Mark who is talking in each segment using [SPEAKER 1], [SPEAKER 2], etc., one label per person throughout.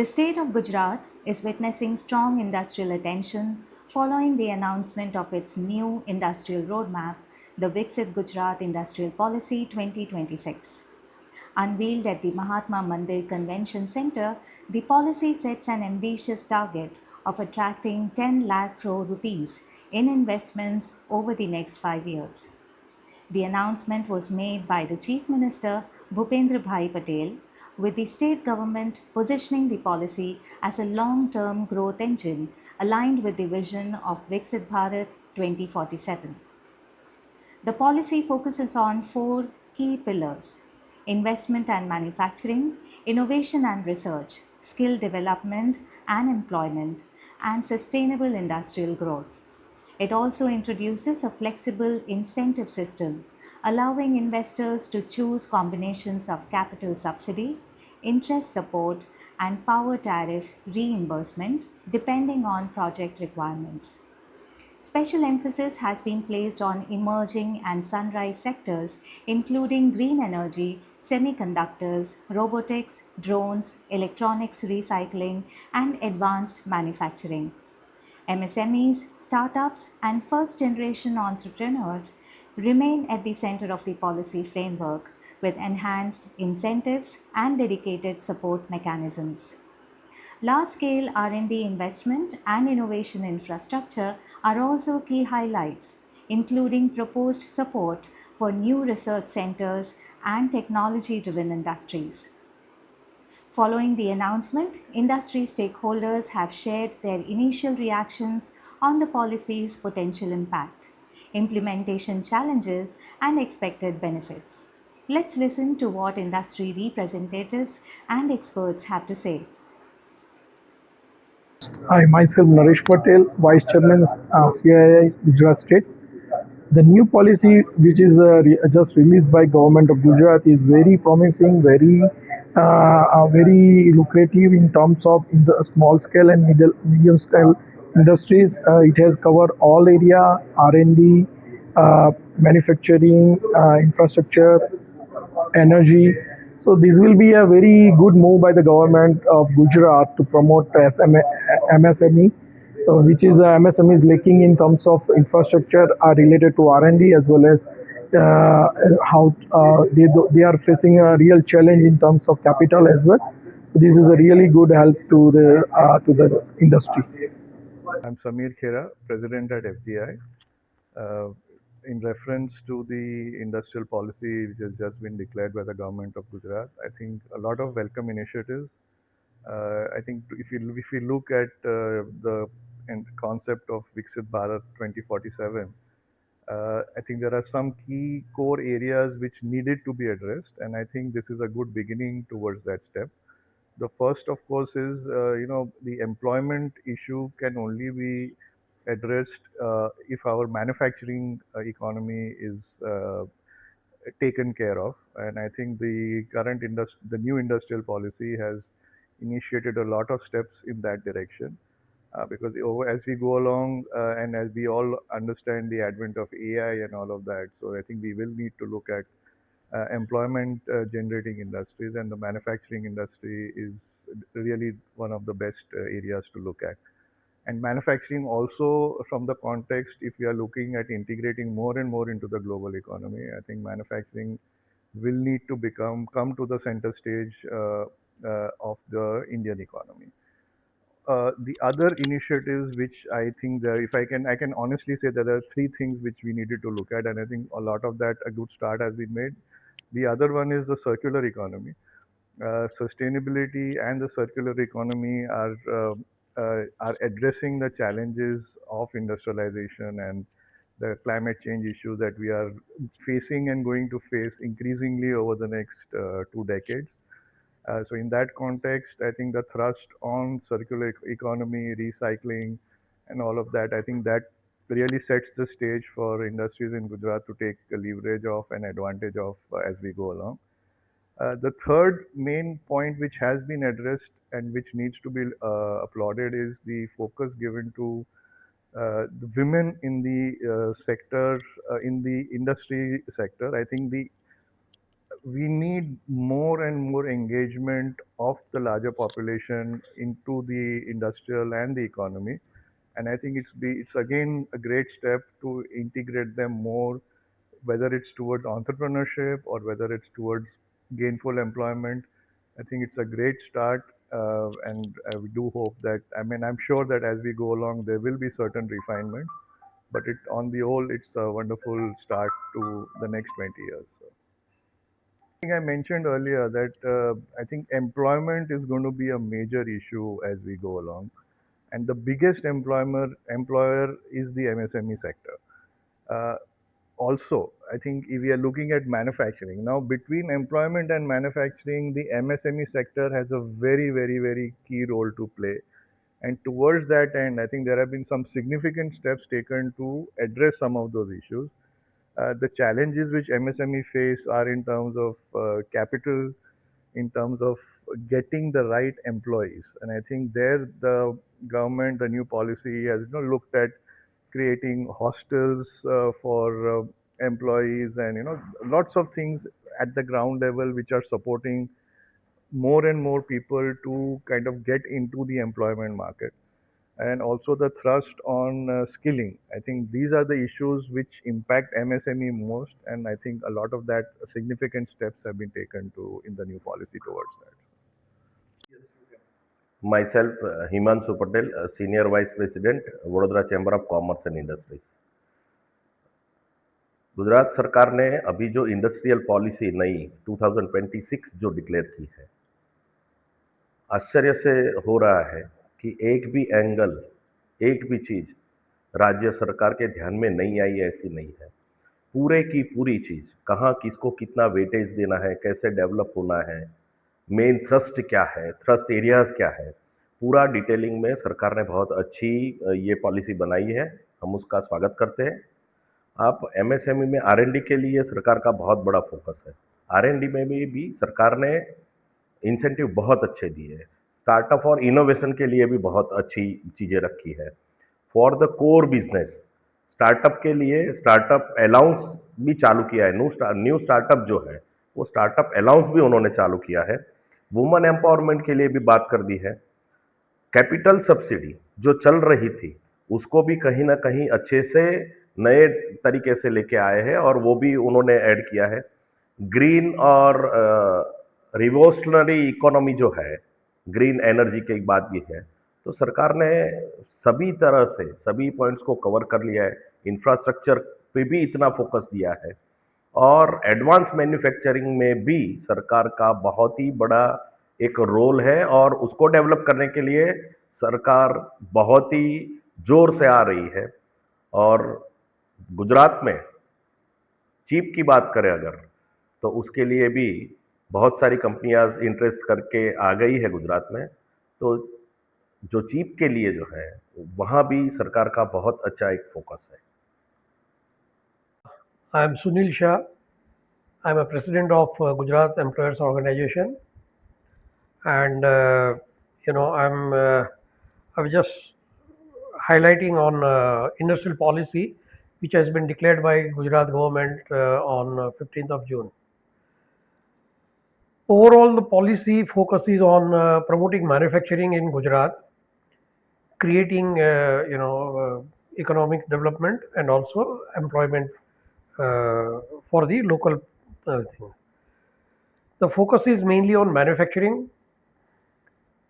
[SPEAKER 1] The state of Gujarat is witnessing strong industrial attention following the announcement of its new industrial roadmap, the Viksit Gujarat Industrial Policy 2026. Unveiled at the Mahatma Mandir Convention Centre, the policy sets an ambitious target of attracting 10 lakh crore rupees in investments over the next 5 years. The announcement was made by the Chief Minister Bhupendra Bhai Patel, with the state government positioning the policy as a long term growth engine aligned with the vision of Viksit Bharat 2047. The policy focuses on four key pillars: investment and manufacturing, innovation and research, skill development and employment, and sustainable industrial growth. It also introduces a flexible incentive system, allowing investors to choose combinations of capital subsidy, interest support, and power tariff reimbursement depending on project requirements. Special emphasis has been placed on emerging and sunrise sectors, including green energy, semiconductors, robotics, drones, electronics recycling, and advanced manufacturing. MSMEs, startups, and first generation entrepreneurs remain at the center of the policy framework with enhanced incentives and dedicated support mechanisms. Large-scale R&D investment and innovation infrastructure are also key highlights, including proposed support for new research centers and technology-driven industries. Following the announcement, industry stakeholders have shared their initial reactions on the policy's potential impact, implementation challenges, and expected benefits. Let's listen to what industry representatives and experts have to say.
[SPEAKER 2] I myself, Naresh Patel, Vice Chairman, CII Gujarat State. The new policy, which is just released by Government of Gujarat, is very promising, very lucrative in terms of in the small scale and medium scale industries. It has covered all area: R&D, manufacturing, infrastructure, energy. So this will be a very good move by the government of Gujarat to promote MSME, which is MSME is lacking in terms of infrastructure related to R&D, as well as how they are facing a real challenge in terms of capital as well. So this is a really good help to the industry.
[SPEAKER 3] I'm Samir Khera, President at FDI. Uh, in reference to the industrial policy which has just been declared by the government of Gujarat, I think a lot of welcome initiatives. I think if you look at the concept of Viksit Bharat 2047, I think there are some key core areas which needed to be addressed, and I think this is a good beginning towards that step. The first, of course, is the employment issue can only be addressed if our manufacturing economy is taken care of. And I think the new industrial policy has initiated a lot of steps in that direction. Because as we go along and as we all understand the advent of AI and all of that, so I think we will need to look at employment generating industries, and the manufacturing industry is really one of the best areas to look at. And manufacturing also, from the context, if we are looking at integrating more and more into the global economy, I think manufacturing will need to come to the center stage of the Indian economy. The other initiatives which I think there, if I can honestly say that there are three things which we needed to look at, and I think a lot of that a good start has been made. The other one is the circular economy. Sustainability and the circular economy are addressing the challenges of industrialization and the climate change issues that we are facing and going to face increasingly over the next 2 decades. So in that context, I think the thrust on circular economy, recycling, and all of that, I think that really sets the stage for industries in Gujarat to take a leverage of and advantage of as we go along. The third main point which has been addressed and which needs to be applauded is the focus given to the women in the sector, in the industry sector. I think the we need more and more engagement of the larger population into the industrial and the economy. And I think it's again a great step to integrate them more, whether it's towards entrepreneurship or whether it's towards gainful employment. I think it's a great start, and we do hope that, I mean, I'm sure that as we go along, there will be certain refinements, but on the whole, it's a wonderful start to the next 20 years. So. I think I mentioned earlier that I think employment is going to be a major issue as we go along, and the biggest employer is the MSME sector. Uh, Also, I think if we are looking at manufacturing now, between employment and manufacturing, the MSME sector has a very, very, very key role to play. And towards that end, I think there have been some significant steps taken to address some of those issues. The challenges which MSME face are in terms of capital, in terms of getting the right employees. And I think there the government, the new policy has looked at creating hostels for employees, and lots of things at the ground level which are supporting more and more people to kind of get into the employment market, and also the thrust on skilling. I think these are the issues which impact MSME most, and I think a lot of that significant steps have been taken to in the new policy towards that.
[SPEAKER 4] Myself, Himanshu Patel, Senior Vice President, Vadodara Chamber of Commerce and Industries. Gujarat सरकार ने अभी जो industrial policy नई 2026 जो declare की है, आश्चर्य से हो रहा है कि एक भी एंगल, एक भी चीज़ राज्य सरकार के ध्यान में नहीं आई ऐसी नहीं है। पूरे की पूरी चीज़, कहाँ किसको कितना वेटेज देना है, कैसे डेवलप होना है, मेन थ्रस्ट क्या है, थ्रस्ट एरियाज़ क्या है, पूरा डिटेलिंग में सरकार ने बहुत अच्छी ये पॉलिसी बनाई है। हम उसका स्वागत करते हैं। आप एमएसएमई में आरएनडी के लिए सरकार का बहुत बड़ा फोकस है। आरएनडी में भी सरकार ने इंसेंटिव बहुत अच्छे दिए हैं। स्टार्टअप और इनोवेशन के लिए भी बहुत अच्छी चीज़ें रखी है। For the core business, startup के लिए स्टार्टअप अलाउंस भी चालू किया है। न्यू स्टार्टअप जो है वो स्टार्टअप अलाउंस भी उन्होंने चालू किया है। वुमेन एम्पावरमेंट के लिए भी बात कर दी है। कैपिटल सब्सिडी जो चल रही थी उसको भी कहीं ना कहीं अच्छे से नए तरीके से लेके आए हैं और वो भी उन्होंने ऐड किया है। ग्रीन और रिवोल्यूशनरी इकोनॉमी जो है, ग्रीन एनर्जी की बात भी है, तो सरकार ने सभी तरह से सभी पॉइंट्स को कवर कर लिया है। इंफ्रास्ट्रक्चर पे भी इतना फोकस दिया है और एडवांस मैन्युफैक्चरिंग में भी सरकार का बहुत ही बड़ा एक रोल है और उसको डेवलप करने के लिए सरकार बहुत ही जोर से आ रही है। और गुजरात में चिप की बात करें अगर, तो उसके लिए भी बहुत सारी कंपनियां इंटरेस्ट करके आ गई है गुजरात में। तो जो चिप के लिए जो है वहाँ भी सरकार का बहुत अच्छा एक फोकस है।
[SPEAKER 5] I am Sunil Shah. I am a president of Gujarat Employers Organization, and I was just highlighting on industrial policy, which has been declared by Gujarat government on 15th of June. Overall, the policy focuses on promoting manufacturing in Gujarat, creating economic development and also employment for the local thing. The focus is mainly on manufacturing,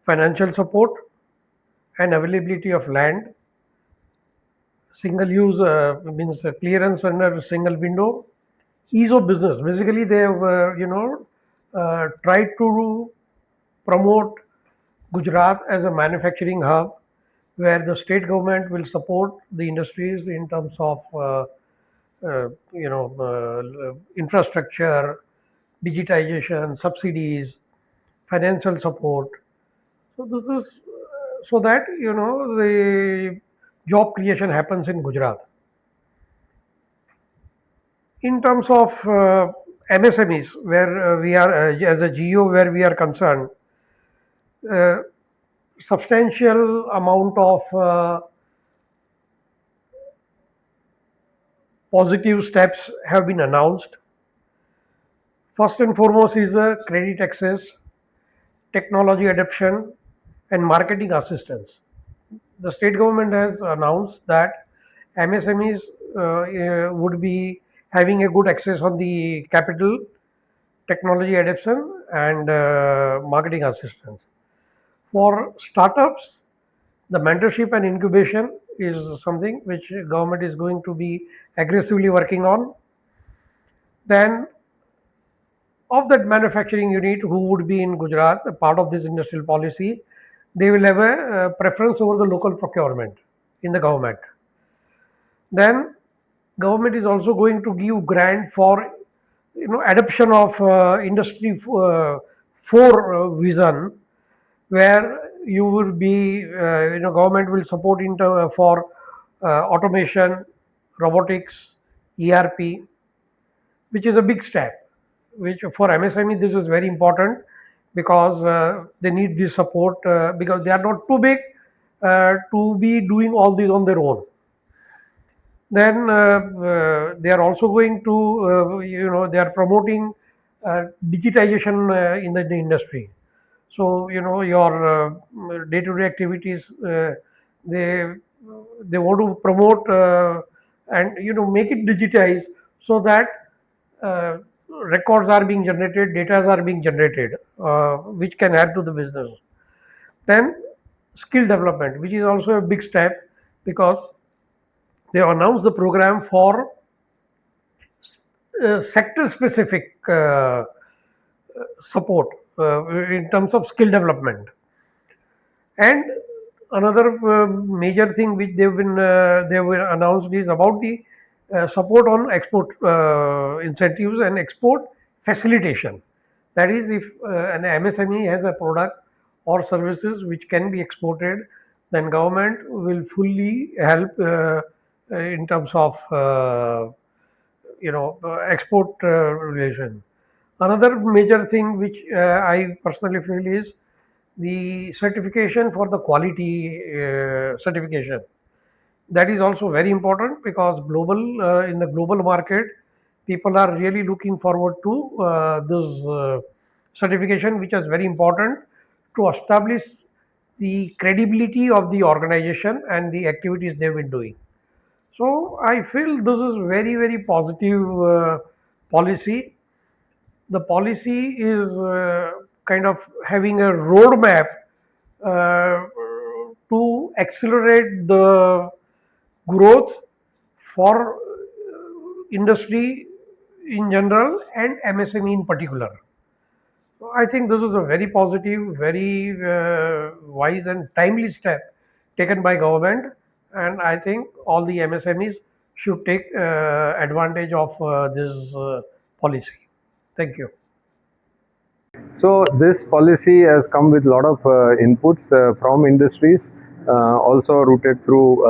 [SPEAKER 5] financial support, and availability of land. Single use means clearance under single window, ease of business. Basically, they have tried to promote Gujarat as a manufacturing hub, where the state government will support the industries in terms of infrastructure, digitization, subsidies, financial support. So this is so that the job creation happens in Gujarat. In terms of MSMEs, where we are as a GEO, where we are concerned, substantial amount of positive steps have been announced. First and foremost is credit access, technology adoption, and marketing assistance. The state government has announced that MSMEs would be having a good access on the capital, technology adoption, and marketing assistance. For startups, the mentorship and incubation is something which government is going to be aggressively working on. Then of that manufacturing unit who would be in Gujarat, a part of this industrial policy, they will have a preference over the local procurement in the government. Then government is also going to give grant for adoption of industry 4 vision, where you will be government will support for automation, robotics, ERP, which is a big step. Which for MSME this is very important because they need this support because they are not too big to be doing all this on their own. Then they are also going to they are promoting digitization in the industry. So your day-to-day activities, they they want to promote and make it digitized so that uh, records are being generated, data are being generated, which can add to the business. Then skill development, which is also a big step because they announced the program for sector specific support in terms of skill development. And another major thing which they were announced is about the support on export incentives and export facilitation. That is, if an MSME has a product or services which can be exported, then government will fully help in terms of export relation. Another major thing which I personally feel is the certification for the quality certification. That is also very important because global in the global market, people are really looking forward to this certification, which is very important to establish the credibility of the organization and the activities they've been doing. So I feel this is very very positive policy. The policy is kind of having a roadmap uh, to accelerate the growth for industry in general and MSME in particular. So I think this is a very positive, very wise and timely step taken by government, and I think all the MSMEs should take advantage of this policy. Thank you.
[SPEAKER 6] So this policy has come with a lot of inputs from industries, also routed through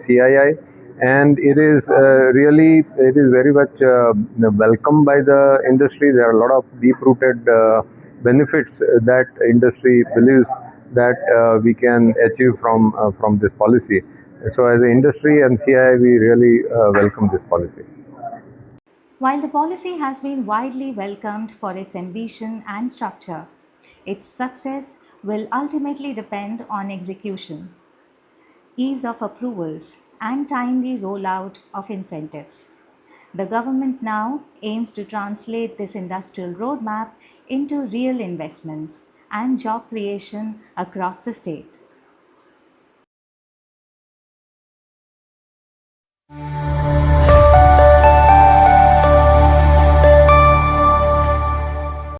[SPEAKER 6] CII, and it is very much welcomed by the industry. There are a lot of deep-rooted benefits that industry believes that we can achieve from this policy. So as an industry and CII, we really welcome this policy.
[SPEAKER 1] While the policy has been widely welcomed for its ambition and structure, its success will ultimately depend on execution, ease of approvals, and timely rollout of incentives. The government now aims to translate this industrial roadmap into real investments and job creation across the state.